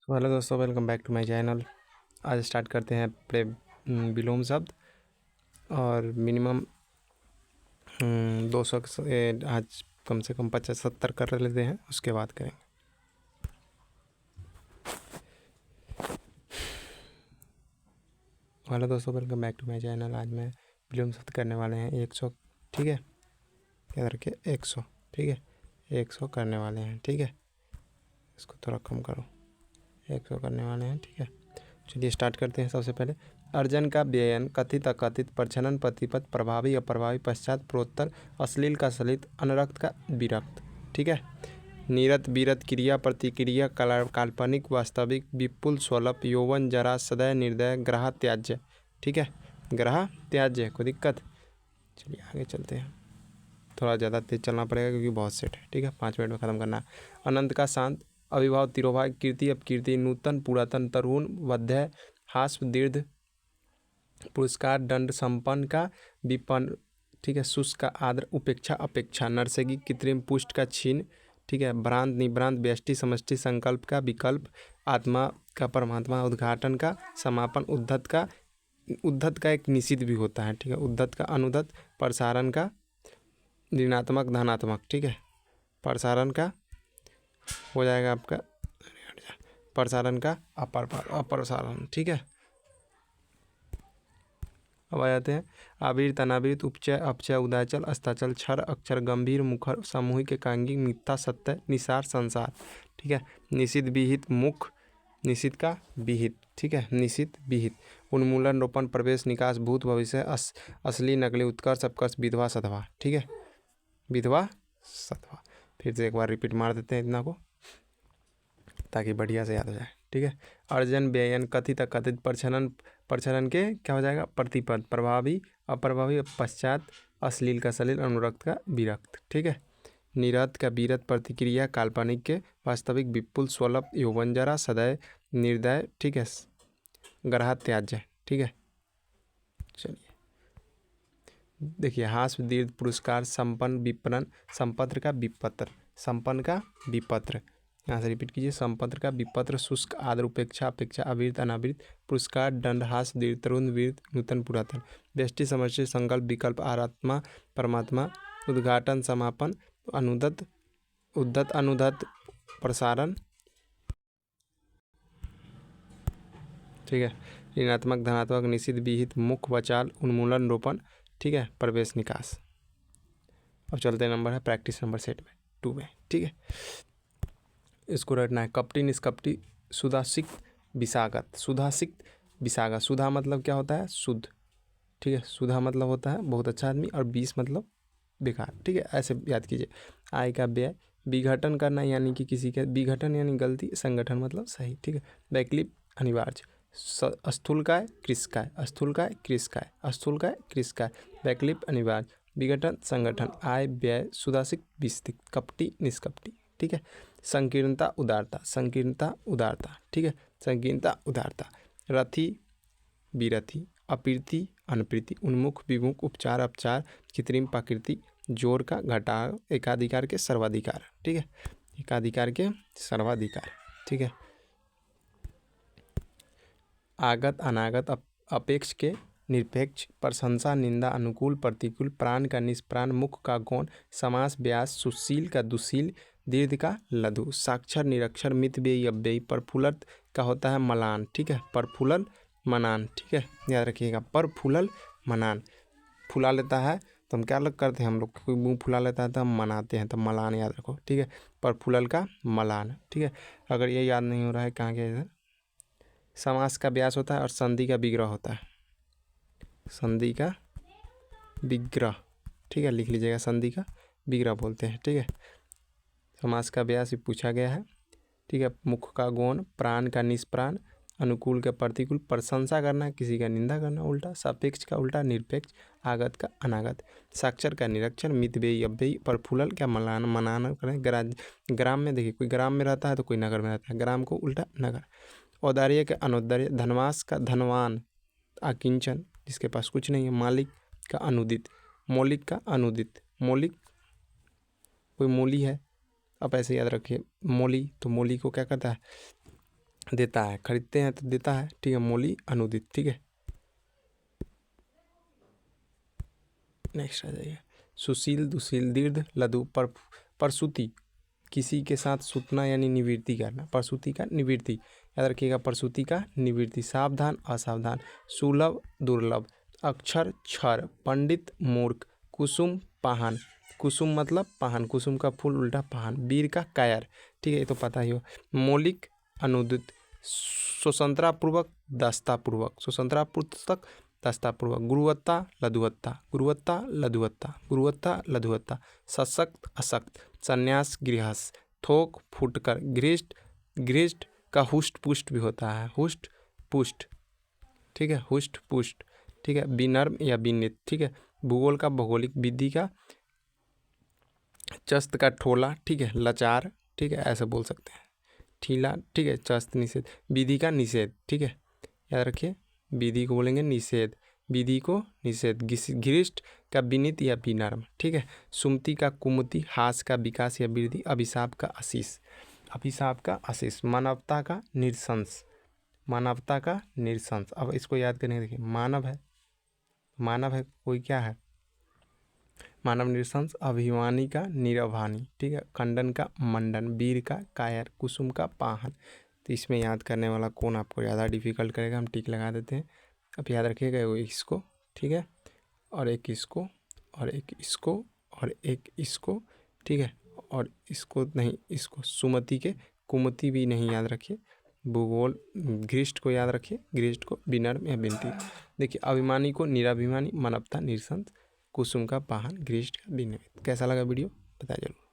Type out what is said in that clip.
तो हेलो दोस्तों, welcome back to my channel. आज स्टार्ट करते हैं विलोम शब्द और मिनिमम 200 आज कम से कम 50-70 कर लेते हैं, उसके बाद करेंगे। हेलो दोस्तों, welcome back to my channel. आज मैं विलोम शब्द करने वाले हैं 100। ठीक है, याद रखिए 100। ठीक है, 100 करने वाले हैं। ठीक है, इसको थोड़ा कम करो, 100 करने वाले हैं। ठीक है, चलिए स्टार्ट करते हैं। सबसे पहले अर्जन का व्ययन, कथित अकथित, प्रच्छन्न प्रतिपद, प्रभावी अप्रभावी, पश्चात प्रोत्तर, अश्लील का सलित, अनरक्त का विरक्त। ठीक है, निरत बीरत, क्रिया प्रतिक्रिया, काल्पनिक वास्तविक, विपुल स्वल्प, यौवन जरा, सदय निर्दय, ग्रह त्याज्य। ठीक है, ग्रह त्याज्य, कोई दिक्कत? चलिए आगे चलते हैं। थोड़ा ज़्यादा तेज चलना पड़ेगा क्योंकि बहुत सेट है। ठीक है, 5 मिनट में ख़त्म करना है। अनंत का शांत, अविभाव तिरोभाव, कीर्ति अपकीर्ति, नूतन पुरातन, तरुण वध्य, हास्य दीर्घ, पुरस्कार, दंड, संपन्न का विपन्न। ठीक है, शुष्क का आद्र, उपेक्षा अपेक्षा, नरसेगी कृत्रिम, पुष्ट का छीन। ठीक है, भ्रांत निभ्रांत, व्यष्टि समष्टि, संकल्प का विकल्प, आत्मा का परमात्मा, उद्घाटन का समापन, उद्धत का एक निषिद्ध भी होता है। ठीक है, उद्धत का अनुद्धत, प्रसारण का ऋणात्मक धनात्मक। ठीक है, प्रसारण का हो जाएगा आपका प्रसारण का अप्रसारण। ठीक है, अब आ जाते हैं आवृत अनावृत, उपचय अपचय, उदयचल अस्ताचल, क्षर अक्षर, गंभीर मुखर, सामूहिक एकांगी, मिथ्या सत्य, निसार संसार। ठीक है, निषिद्ध विहित, मुख निषिद्ध का विहित। ठीक है, निषिद्ध विहित, उन्मूलन रोपण, प्रवेश निकास, भूत भविष्य, असली नकली, उत्कर्ष अपकर्ष, विधवा सधवा। ठीक है, विधवा सधवा। फिर से एक बार रिपीट मार देते हैं इतना को ताकि बढ़िया से याद हो जाए। ठीक है, अर्जन व्ययन, कथित अकथित, प्रच्छन्न के क्या हो जाएगा प्रतिपद, प्रभावी अप्रभावी, पश्चात अश्लील का सलील, अनुरक्त का विरक्त। ठीक है, निरत का विरत, प्रतिक्रिया काल्पनिक के वास्तविक, विपुल स्वल्प, यौवन जरा, सदय निर्दय। ठीक है, ग्रह त्याज्य। ठीक है, चलिए देखिए हास्य दीर्घ, पुरस्कार, संपन्न विपणन, संपत्र का विपत्र, संपन्न का विपत्र। यहाँ से रिपीट कीजिए, संपत्र का विपत्र, शुष्क आद्र, उपेक्षा अपेक्षा, अविरत अनावृत, पुरस्कार दंड, हास्य दीर्घ, तरुण वीर, नूतन पुरातन, व्यष्टि समष्टि, संकल्प विकल्प, आत्मा परमात्मा, उद्घाटन समापन, अनुदत उद्धत अनुदत, प्रसारण। ठीक है, ऋणात्मक धनात्मक, निषिद्ध विहित, मुख वचाल, उन्मूलन रोपण। ठीक है, प्रवेश निकास। अब चलते नंबर है प्रैक्टिस नंबर सेट में 2 में। ठीक है, इसको रटना है। कपटी निष्कपटी, सुधासिक्त विषागत, सुधासिक्त विषागत। सुधा मतलब क्या होता है? शुद्ध। ठीक है, सुधा मतलब होता है बहुत अच्छा आदमी, और विष मतलब बेकार। ठीक है, ऐसे याद कीजिए। आय का व्यय, विघटन करना यानी कि किसी के विघटन यानी गलती, संगठन मतलब सही। ठीक है, वैकल्पिक अनिवार्य, स्थूलकाय कृशकाय, स्थूलकाय कृशकाय, स्थूलकाय कृशकाय, वैकल्पिक अनिवार्य, विघटन संगठन, आय व्यय, सुधासिक विस्तृत, कपटी निष्कपटी। ठीक है, संकीर्णता उदारता, संकीर्णता उदारता। ठीक है, संकीर्णता उदारता, रथी विरथी, अप्रीति अनप्रीति, उन्मुख विमुख, उपचार अपचार, कृत्रिम प्रकृति, जोर का घटाव, एकाधिकार के सर्वाधिकार। ठीक है, एकाधिकार के सर्वाधिकार। ठीक है, आगत अनागत, अपेक्ष के निरपेक्ष, प्रशंसा निंदा, अनुकूल प्रतिकूल, प्राण का निष्प्राण, मुख का गौण, समास व्यास, सुशील का दुशील, दीर्घ का लघु, साक्षर निरक्षर, मित व्ययी अव्ययी, प्रफुल्लत का होता है मलान। ठीक है, प्रफुल्ल मनान। ठीक है, याद रखिएगा, प्रफुल्ल मनान। फुला लेता है तो हम क्या लोग करते हैं, हम लोग कोई मुँह फुला लेता है तो हम मनाते हैं, तो मलान याद रखो। ठीक है, प्रफुल्ल का मलान। ठीक है, अगर ये याद नहीं हो रहा है कहाँ गया इधर, समास का व्यास होता है और संधि का विग्रह होता है, संधि का विग्रह। ठीक है, लिख लीजिएगा, संधि का विग्रह बोलते हैं। ठीक है, समास का व्यास ही पूछा गया है। ठीक है, मुख का गौण, प्राण का निष्प्राण, अनुकूल का प्रतिकूल, प्रशंसा करना किसी का निंदा करना उल्टा, सापेक्ष का उल्टा निरपेक्ष, आगत का अनागत, साक्षर का निरक्षर, मित व्ययी अव्ययी, प्रफुल्ल क्या मनाना करें। ग्राम में देखिए, कोई ग्राम में रहता है तो कोई नगर में रहता है, ग्राम को उल्टा नगर। औदार्य का अनुदार्य, धनवास का धनवान, अकिंचन जिसके पास कुछ नहीं है, मालिक का अनुदित, मौलिक का अनुदित, मौलिक कोई मूली है, आप ऐसे याद रखिए मौली, तो मौली को क्या करता है, देता है, खरीदते हैं तो देता है, ठीक है। मोली अनुदित, ठीक है। नेक्स्ट आ जाइए। सुशील, दुशील, दीर्घ, लघु, प्रसूति, किसी के साथ सुतना यानी निवृत्ति करना, प्रसूति का निवृत्ति, याद रखिएगा, प्रसूति का निवृत्ति। सावधान, असावधान, सुलभ, दुर्लभ, अक्षर, क्षर, पंडित, मूर्ख, कुसुम, पाहन, कुसुम मतलब पाहन, कुसुम का फूल उल्टा पाहन, वीर का कायर, ठीक है, ये तो पता ही हो। मौलिक, अनुदित, स्वतंत्रतापूर्वक, दस्तापूर्वक, स्वतंत्रतापूर्वक, दस्तापूर्वक, गुरुवत्ता, लघुवत्ता, गुरुवत्ता, लघुवत्ता, गुरुवत्ता, लघुवत्ता, सशक्त, अशक्त, संन्यास, गृहस्थ, थोक, फुटकर, गृष्ट, गृष्ट का हुष्ट पुष्ट भी होता है, हुष्ट पुष्ट, ठीक है, हुष्ट पुष्ट, ठीक है। विनम्र या विनीत, ठीक है। भूगोल का भौगोलिक, विधि का चस्त का ठोला, ठीक है, लाचार, ठीक है, ऐसे बोल सकते हैं, ठीला, ठीक है। चस्त निषेध, विधि का निषेध, ठीक है, याद रखिए, विधि को बोलेंगे निषेध, विधि को निषेध। घृष्ट का विनीत या विनम्र, ठीक है। सुमति का कुमति, हास का विकास या वृद्धि, अभिशाप का आशीष, अभिशाप का आशीष। मानवता का निरसंस, मानवता का निरसंस। अब इसको याद करने देखिए, मानव है, मानव है, कोई क्या है, मानव निरसंस। अभिमानी का निरभानी, ठीक है। खंडन का मंडन, वीर का कायर, कुसुम का पाहन। तो इसमें याद करने वाला कौन आपको ज़्यादा डिफिकल्ट करेगा, हम टिक लगा देते हैं। अब याद रखिएगा, वो इसको, ठीक है, और एक इसको, और एक इसको, और एक इसको, ठीक है, और इसको नहीं, इसको सुमति के कुमति भी नहीं याद रखिए। भूगोल, घृष्ट को याद रखिए, घृष्ट को विनम्र या विनती। देखिए, अभिमानी को निराभिमानी, मानवता निरसंस, कुसुम का पाहन, घृष्ट का विनम्र। कैसा लगा वीडियो बताया जरूर।